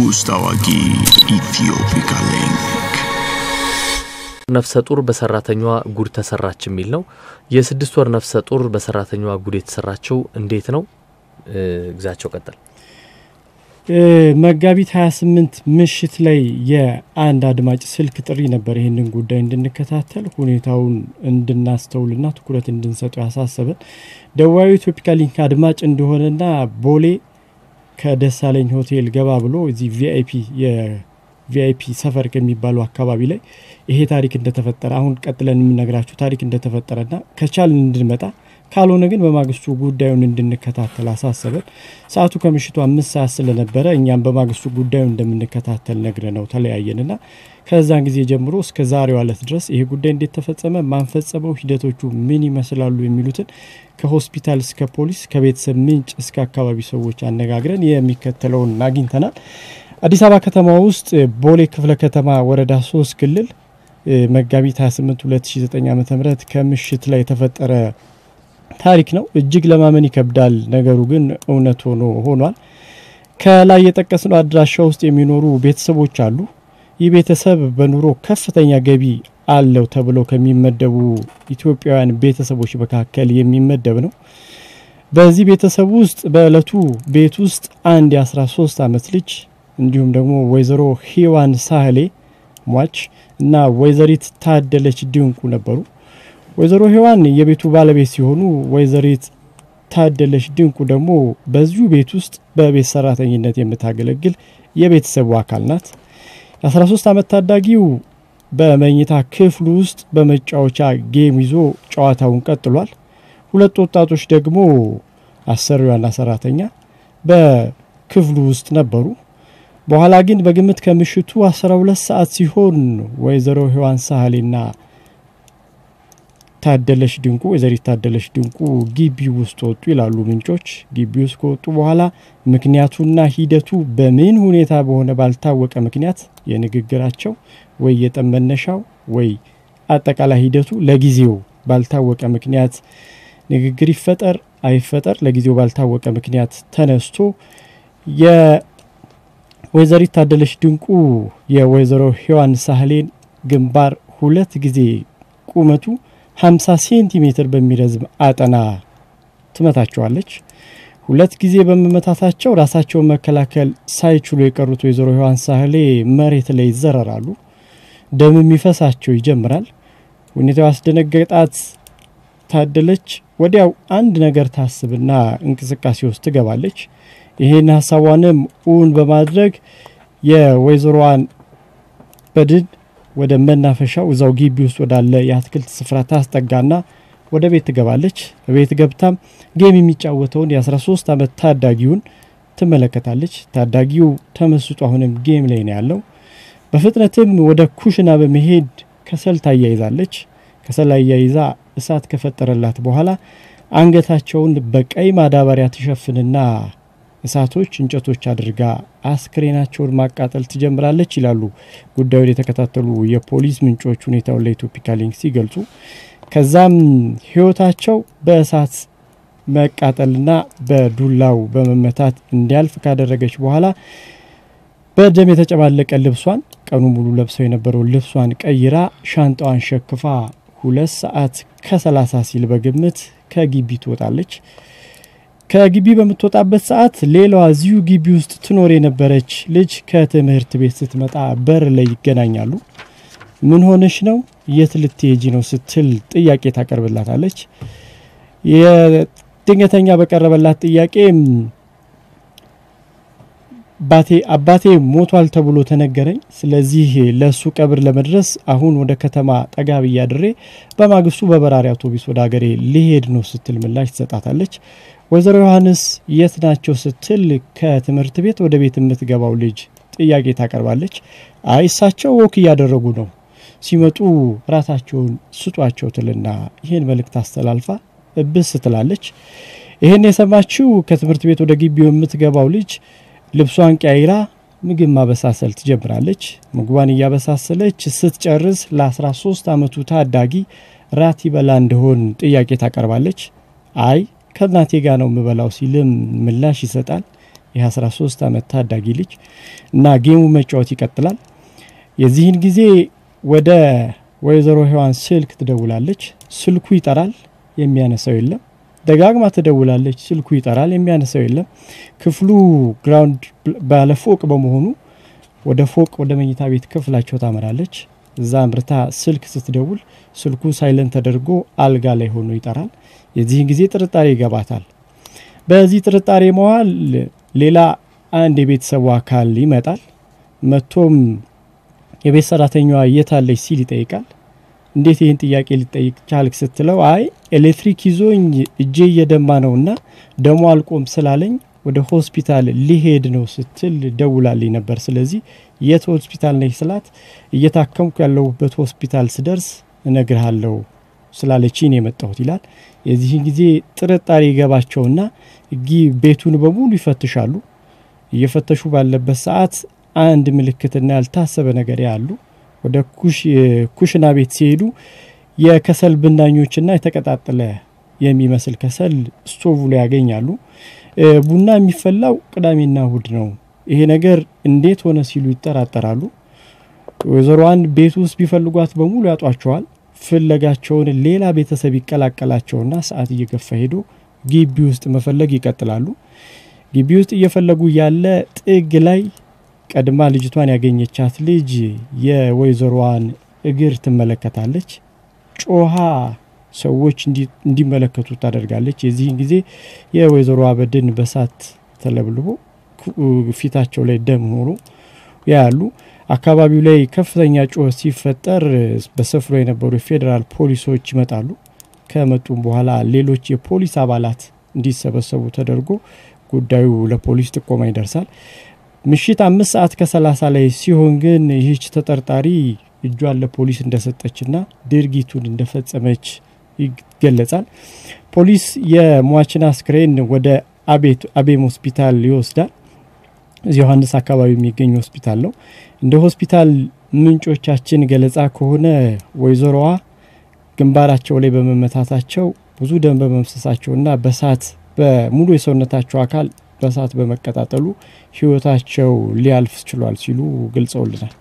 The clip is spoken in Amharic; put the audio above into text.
ንጉስ ታዋቂ ኢትዮፒካ ሊንክ ነፍሰ ጡር በሰራተኛዋ ጉድ ተሰራች የሚል ነው። የ6 ወር ነፍሰ ጡር በሰራተኛዋ ጉድ የተሰራቸው እንዴት ነው? ግዛቸው ቀጥል። መጋቢት 28 ምሽት ላይ የአንድ አድማጭ ስልክ ጥሪ ነበር ይሄንን ጉዳይ እንድንከታተል ሁኔታውን እንድናስተውልና ትኩረት እንድንሰጠው ያሳሰበን። ደዋዩ ኢትዮፒካ ሊንክ አድማጭ እንደሆነና ቦሌ ከደሳለኝ ሆቴል ገባ ብሎ እዚህ ቪአይፒ ሰፈር ከሚባለው አካባቢ ላይ ይሄ ታሪክ እንደተፈጠረ አሁን ቀጥለን የምነግራችሁ ታሪክ እንደተፈጠረና ከቻልን እንድንመጣ ካልሆነ ግን በማግስቱ ጉዳዩን እንድንከታተል አሳሰበን። ሰዓቱ ከምሽቱ 5 ሰዓት ስለነበረ እኛም በማግስቱ ጉዳዩን እንደምንከታተል ነግረነው ተለያየንና ከዛን ጊዜ ጀምሮ እስከ ዛሬው ዕለት ድረስ ይሄ ጉዳይ እንዴት ተፈጸመ፣ ማንፈጸመው ሂደቶቹ ምን ይመስላሉ የሚሉትን ከሆስፒታል እስከ ፖሊስ ከቤተሰብ ምንጭ እስከ አካባቢ ሰዎች አነጋግረን የሚከተለውን አግኝተናል። አዲስ አበባ ከተማ ውስጥ ቦሌ ክፍለ ከተማ ወረዳ 3 ክልል መጋቢት 28 2009 ዓ.ም ከምሽት ላይ ተፈጠረ ታሪክ ነው። እጅግ ለማመን ይከብዳል። ነገሩ ግን እውነት ሆኗል። ከላይ የጠቀስነው አድራሻ ውስጥ የሚኖሩ ቤተሰቦች አሉ። ይህ ቤተሰብ በኑሮ ከፍተኛ ገቢ አለው ተብሎ ከሚመደቡ ኢትዮጵያውያን ቤተሰቦች መካከል የሚመደብ ነው። በዚህ ቤተሰብ ውስጥ በእለቱ ቤት ውስጥ አንድ የ13 ዓመት ልጅ እንዲሁም ደግሞ ወይዘሮ ሂዋን ሳህሌ ሟች እና ወይዘሪት ታደለች ድንቁ ነበሩ። ወይዘሮ ሂዋን የቤቱ ባለቤት ሲሆኑ ወይዘሪት ታደለች ድንቁ ደግሞ በዚሁ ቤት ውስጥ በቤት ሰራተኝነት የምታገለግል የቤተሰቡ አካል ናት። የ13 ዓመት ታዳጊው በመኝታ ክፍሉ ውስጥ በመጫወቻ ጌም ይዞ ጨዋታውን ቀጥሏል። ሁለት ወጣቶች ደግሞ አሰሪዋና ሰራተኛ በክፍሉ ውስጥ ነበሩ። በኋላ ግን በግምት ከምሽቱ 12 ሰዓት ሲሆን ወይዘሮ ሂዋን ሳህሌና ታደለች ድንቁ ወይዘሪት ታደለች ድንቁ ግቢ ውስጥ ወጡ ይላሉ ምንጮች። ግቢ ውስጥ ከወጡ በኋላ ምክንያቱና ሂደቱ በምን ሁኔታ በሆነ ባልታወቀ ምክንያት የንግግራቸው ወይ የጠመነሻው ወይ አጠቃላይ ሂደቱ ለጊዜው ባልታወቀ ምክንያት ንግግር ይፈጠር አይፈጠር ለጊዜው ባልታወቀ ምክንያት ተነስቶ የወይዘሪት ታደለች ድንቁ የወይዘሮ ሂዋን ሳህሌን ግንባር ሁለት ጊዜ ቁመቱ 50 ሴንቲሜትር በሚረዝም አጠና ትመታቸዋለች። ሁለት ጊዜ በመመታታቸው ራሳቸውን መከላከል ሳይችሉ የቀሩት ወይዘሮ ሂዋን ሳህሌ መሬት ላይ ይዘረራሉ። ደም የሚፈሳቸው ይጀምራል። ሁኔታው አስደነገጣት ታደለች ወዲያው አንድ ነገር ታስብና እንቅስቃሴ ውስጥ ትገባለች። ይሄን ሐሳቧንም ኡን በማድረግ የወይዘሮዋን በድን ወደ መናፈሻው እዛው ግቢ ውስጥ ወዳለ የአትክልት ስፍራ ታስጠጋና ወደ ቤት ትገባለች። በቤት ገብታም ጌም የሚጫወተውን የ13 ዓመት ታዳጊውን ትመለከታለች። ታዳጊው ተመስጦ አሁንም ጌም ላይ ነው ያለው። በፍጥነትም ወደ ኩሽና በመሄድ ከሰል ታያይዛለች። ከሰል አያይዛ እሳት ከፈጠረላት በኋላ አንገታቸውን በቀይ ማዳበሪያ ትሸፍንና እሳቶች እንጨቶች አድርጋ አስክሬናቸውን ማቃጠል ትጀምራለች ይላሉ ጉዳዩን የተከታተሉ የፖሊስ ምንጮች ሁኔታውን ለኢትዮፒካ ሊንክ ሲገልጹ። ከዛም ህይወታቸው በእሳት መቃጠልና በዱላው በመመታት እንዲያልፍ ካደረገች በኋላ በደም የተጨማለቀ ልብሷን ቀኑ ሙሉ ለብሰው የነበረው ልብሷን ቀይራ ሻንጣዋን ሸክፋ 2 ሰዓት ከ30 ሲል በግምት ከግቢ ትወጣለች። ከግቢ በመተጣበት ሰዓት ሌላዋ እዚሁ ግቢ ውስጥ ትኖር የነበረች ልጅ ከትምህርት ቤት ስትመጣ በር ላይ ይገናኛሉ። ምን ሆነሽ ነው የት ልትሄጂ ነው ስትል ጥያቄ ታቀርብላታለች። የድንገተኛ በቀረበላት ጥያቄ አባቴ ሞቷል ተብሎ ተነገረኝ። ስለዚህ ለሱ ቀብር ለመድረስ አሁን ወደ ከተማ ጠጋብ ያድሬ በማግስቱ በበራሪ አውቶቡስ ወደ ሀገሬ ሊሄድ ነው ስትል ምላሽ ትሰጣታለች። ወይዘሮ ዮሐንስ የት ናቸው ስትል ከትምህርት ቤት ወደ ቤት የምትገባው ልጅ ጥያቄ ታቀርባለች። አይሳቸው ወክ ያደረጉ ነው ሲመጡ ራታቸውን ስጧቸው ትልና ይሄን መልእክት አስተላልፋ እብስ ትላለች። ይሄን የሰማችው ከትምህርት ቤት ወደ ግቢው የምትገባው ልጅ ልብሷን ቀይራ ምግብ ማበሳሰል ትጀምራለች። ምግቧን ያበሳሰለች ስትጨርስ ለ13 ዓመቱ ታዳጊ ራት ይበላ እንደሆን ጥያቄ ታቀርባለች። አይ ከናቴ ጋር ነው የምበላው ሲልም ምላሽ ይሰጣል። የ13 ዓመት ታዳጊ ልጅ እና ጌሙ መጫወት ይቀጥላል። የዚህን ጊዜ ወደ ወይዘሮ ሔዋን ስልክ ትደውላለች። ስልኩ ይጠራል፣ የሚያነሳው የለም። ደጋግማ ትደውላለች፣ ስልኩ ይጠራል፣ የሚያነሳው የለም። ክፍሉ ግራውንድ ባለ ፎቅ በመሆኑ ወደ ፎቅ ወደ መኝታ ቤት ክፍላቸው ታመራለች። እዛ አምርታ ስልክ ስትደውል ስልኩ ሳይለንት ተደርጎ አልጋ ላይ ሆኖ ይጠራል። የዚህን ጊዜ ጥርጣሬ ይገባታል። በዚህ ጥርጣሬ መሃል ሌላ አንድ የቤተሰቡ አካል ይመጣል። መቶም የቤት ሰራተኛዋ የታለች ሲል ይጠይቃል። እንዴት ይህን ጥያቄ ሊጠይቅ ቻልክ ስትለው አይ ኤሌክትሪክ ይዞኝ እጄ እየደማ ነውና ደሞ አልቆም ስላለኝ ወደ ሆስፒታል ሊሄድ ነው ስትል ደውላልኝ ነበር። ስለዚህ የት ሆስፒታል ነኝ ስላት እየታከምኩ ያለሁበት ሆስፒታል ስደርስ እነግርሃለሁ ስላለችኝ ነው የመጣሁት ይላል። የዚህን ጊዜ ጥርጣሬ ይገባቸውና ቤቱን በሙሉ ይፈትሻሉ። እየፈተሹ ባለበት ሰዓት አንድ ምልክትና ያልታሰበ ነገር ያሉ ወደ ኩሽና ቤት ሲሄዱ የከሰል ብናኞችና የተቀጣጠለ የሚመስል ከሰል ስቶቭ ላይ ያገኛሉ። ቡና የሚፈላው ቅዳሜና እሁድ ነው። ይሄ ነገር እንዴት ሆነ ሲሉ ይጠራጠራሉ። ወይዘሮዋን ቤት ውስጥ ቢፈልጓት በሙሉ ያጧቸዋል። ፍለጋቸውን ሌላ ቤተሰብ ይቀላቀላቸውና ሰዓት እየገፋ ሄዶ ግቢ ውስጥ መፈለግ ይቀጥላሉ። ግቢ ውስጥ እየፈለጉ ያለ ጥግ ላይ ቀድማ ልጅቷን ያገኘቻት ልጅ የወይዘሮዋን እግር ትመለከታለች። ጮሃ ሰዎች እንዲመለከቱ ታደርጋለች። የዚህን ጊዜ የወይዘሮዋ በድን በሳት ተለብልቦ ፊታቸው ላይ ደም ሆኖ ያሉ። አካባቢው ላይ ከፍተኛ ጩኸት ሲፈጠር በስፍራው የነበሩ ፌደራል ፖሊሶች ይመጣሉ። ከመጡም በኋላ ሌሎች የፖሊስ አባላት እንዲሰበሰቡ ተደርጎ ጉዳዩ ለፖሊስ ጥቆማ ይደርሳል። ምሽት 5:30 ላይ ሲሆን ግን ይህች ተጠርጣሪ እጇን ለፖሊስ እንደሰጠችና ድርጊቱን እንደፈጸመች ይገለጻል። ፖሊስ የሟችን አስክሬን ወደ አቤም ሆስፒታል ይወስዳል። እዚህ ዮሐንስ አካባቢ የሚገኝ ሆስፒታል ነው። እንደ ሆስፒታል ምንጮቻችን ገለጻ ከሆነ ወይዘሮዋ ግንባራቸው ላይ በመመታታቸው ብዙ ደም በመፍሰሳቸውና በሳት በሙሉ የሰውነታቸው አካል በሳት በመቀጣጠሉ ህይወታቸው ሊያልፍ ችሏል ሲሉ ገልጸውልናል።